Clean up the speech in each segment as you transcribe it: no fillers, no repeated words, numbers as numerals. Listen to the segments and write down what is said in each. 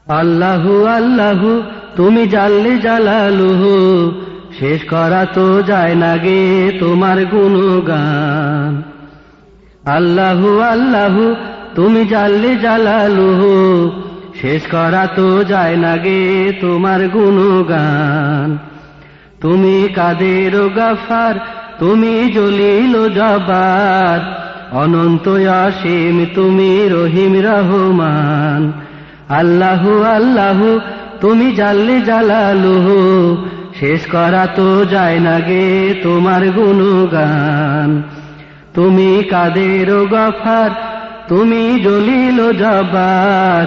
আল্লাহু আল্লাহু তুমি জাল্লে জালালুহু, শেষ করা তো যায় না গে তোমার গুণগান। আল্লাহু আল্লাহু তুমি জাল্লে জালালুহু, শেষ করা তো যায় না গে তোমার গুণগান। তুমি কাদের ও গাফার, তুমি জলিল ও জব্বার, অনন্ত অসীম তুমি রহিম রহমান। আল্লাহু আল্লাহু তুমি জাল্লে জালালুহু, শেষ করা তো যায় না গে তোমার গুণগান। তুমি কাদের ও গফার, তুমি জলিল ও জব্বার,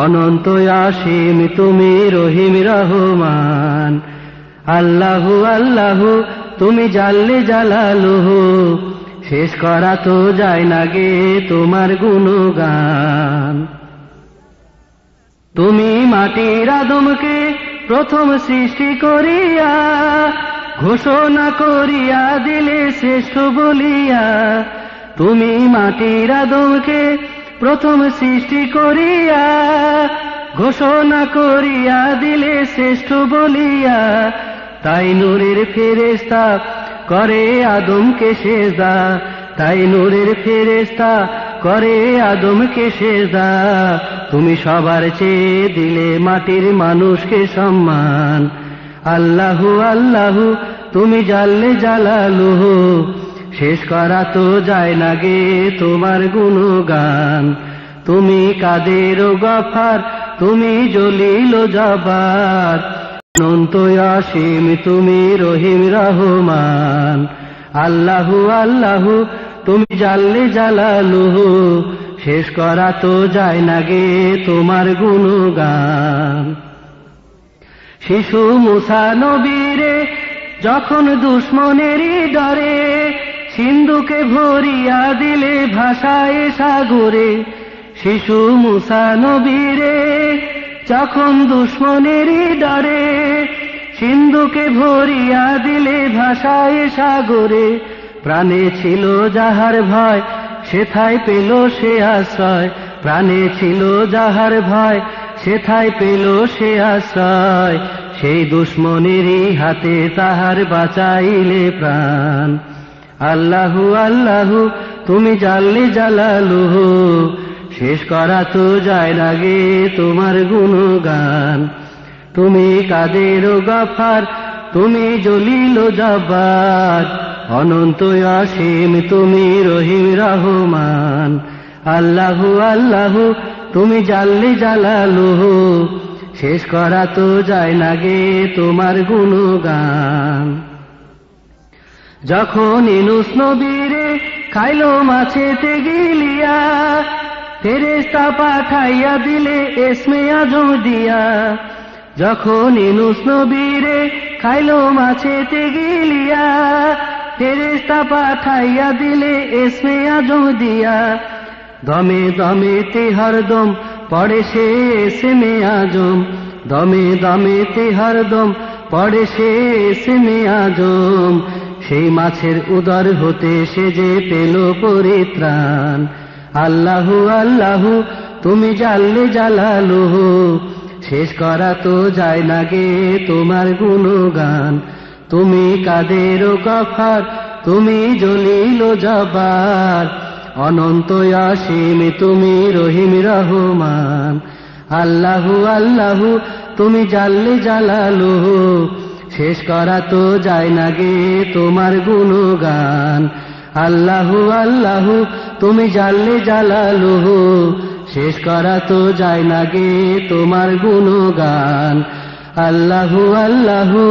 অনন্ত অসীম তুমি রহিম রহমান। আল্লাহু আল্লাহু তুমি জাল্লে জালালুহু, শেষ করা তো যায় না গে তোমার গুণগান। তুমি মাটির আদমকে প্রথম সৃষ্টি করিয়া, ঘোষণা করিয়া দিলে শ্রেষ্ঠ বলিয়া। তুমি মাটির আদমকে প্রথম সৃষ্টি করিয়া, ঘোষণা করিয়া দিলে শ্রেষ্ঠ বলিয়া। তাই নূরের ফেরেশতা করে আদমকে সেজদা, তাই নূরের ফেরেশতা করে আদমকে সেজদা। তুমি সবার চেয়ে দিলে মাটির মানুষকে সম্মান। আল্লাহু আল্লাহু তুমি জাল্লে জালালুহু, শেষ করা তো যায় না গে তোমার গুণগান। তুমি কাদের ও গফার, তুমি জলিল ও জব্বার, অনন্ত অসীম তুমি রহিম রহমান। আল্লাহু আল্লাহু তুমি জাল্লে জালালুহু, শেষ করা তো যায় না গে তোমার গুণগান। শিশু মুসা নবীরে যখন দুশ্মনেরই ডরে, সিন্ধুকে ভরিয়া দিলে ভাষায় সাগরে। শিশু মুসা নবীরে যখন দুশ্মনেরই ডরে, সিন্ধুকে ভরিয়া দিলে ভাষায় সাগরে। প্রাণে ছিল যাহার ভয়, সেথায় পেল সে আশ্রয়। প্রাণে ছিল যাহার ভয়, সেথায় পেল সে আশ্রয়। সেই দুশ্মনেরই হাতে তাহার বাঁচাইলে প্রাণ। আল্লাহু আল্লাহু তুমি জাল্লে জালালুহু, শেষ করা তো যায় না গে তোমার গুণগান। তুমি কাদের ও গফার, তুমি জলিল ও জব্বার, অনন্ত অসীম তুমি রহিম রহমান। আল্লাহু আল্লাহু তুমি জাল্লে জালালুহু, শেষ করা তো যায় না গে তোমার গুণগান। যখন ইউনূস নবীরে খাইলো মাছেতে গিলিয়া, ফেরেশতা পাঠাইয়া দিলে ইসমে আজম দিয়া। যখন ইউনূস নবীরে খাইলো মাছেতে গিলিয়া, ফেরেশতা পাঠাইয়া দিলে ইসমে আজম দিয়া। দমে দমেতে হরদম পড়ে সে ইসমে আজম, দমে দমেতে হরদম পড়ে সে ইসমে আজম। সেই মাছের উদর হতে সে যে পেল পরিত্রাণ। আল্লাহু আল্লাহু তুমি জাল্লে জালালুহু, শেষ করা তো যায় না গে তোমার গুণগান। তুমি কাদের ও গফার, তুমি জলিল ও জব্বার, অনন্ত অসীম তুমি রহিম রহমান। আল্লাহু আল্লাহু তুমি জাল্লে জালালুহু, শেষ করা তো যায় না গে তোমার গুণগান। আল্লাহু আল্লাহু তুমি জাল্লে জালালুহু, শেষ করা তো যায় না গে তোমার গুণগান। আল্লাহু আল্লাহু।